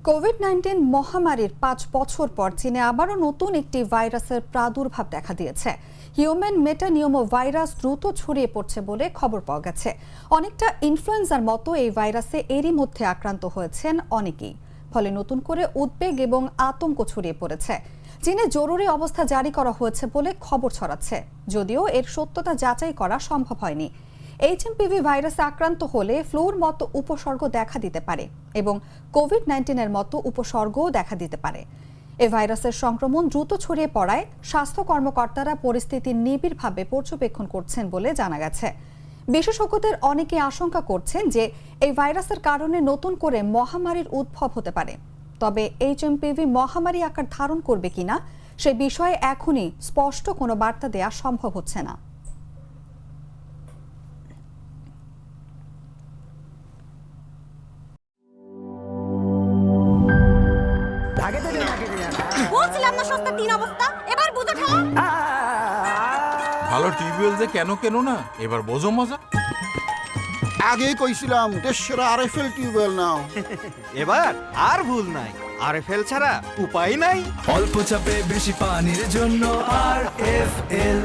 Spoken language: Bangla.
কোভিড-19 মহামারীর ৫ বছর পর চীনে আবারও নতুন একটি ভাইরাসের প্রাদুর্ভাব দেখা দিয়েছে। হিউম্যান মেটানিউমো ভাইরাস দ্রুত ছড়িয়ে পড়ছে বলে খবর পাওয়া গেছে। অনেকটা ইনফ্লুয়েঞ্জার মতো এই ভাইরাসে এরই মধ্যে আক্রান্ত হয়েছেন অনেকেই। ফলে নতুন করে উদ্বেগ এবং আতঙ্ক ছড়িয়ে পড়েছে। চীনে জরুরি অবস্থা জারি করা হয়েছে বলে খবর ছড়াচ্ছে, যদিও এর সত্যতা যাচাই করা সম্ভব হয়নি। এইচএমপিভি ভাইরাসে আক্রান্ত হলে ফ্লুর মতো উপসর্গ দেখা দিতে পারে এবং কোভিড-19 মতো উপসর্গও দেখা দিতে পারে। এই ভাইরাসের সংক্রমণ দ্রুত ছড়িয়ে পড়ায় স্বাস্থ্য কর্মকর্তারা পরিস্থিতি নিবিড়ভাবে পর্যবেক্ষণ করছেন বলে জানা গেছে। বিশেষজ্ঞদের অনেকে আশঙ্কা করছেন যে এই ভাইরাসের কারণে নতুন করে মহামারীর উদ্ভব হতে পারে। তবে এইচএমপিভি মহামারী আকার ধারণ করবে কিনা সে বিষয়ে এখনই স্পষ্ট কোনো বার্তা দেওয়া সম্ভব হচ্ছে না। বলছিলাম না সস্তা তিন অবস্থা, এবার বুঝো ঠেলা। ভালো টিউবওয়েল যে কেন না এবার বোঝো মজা। আগেই কইছিলাম দেশেরা আরএফএল টিউবওয়েল নাও। এবার আর ভুল নাই, আরএফএল ছাড়া উপায় নাই। অল্প চাপে বেশি পানির জন্য আরএফএল।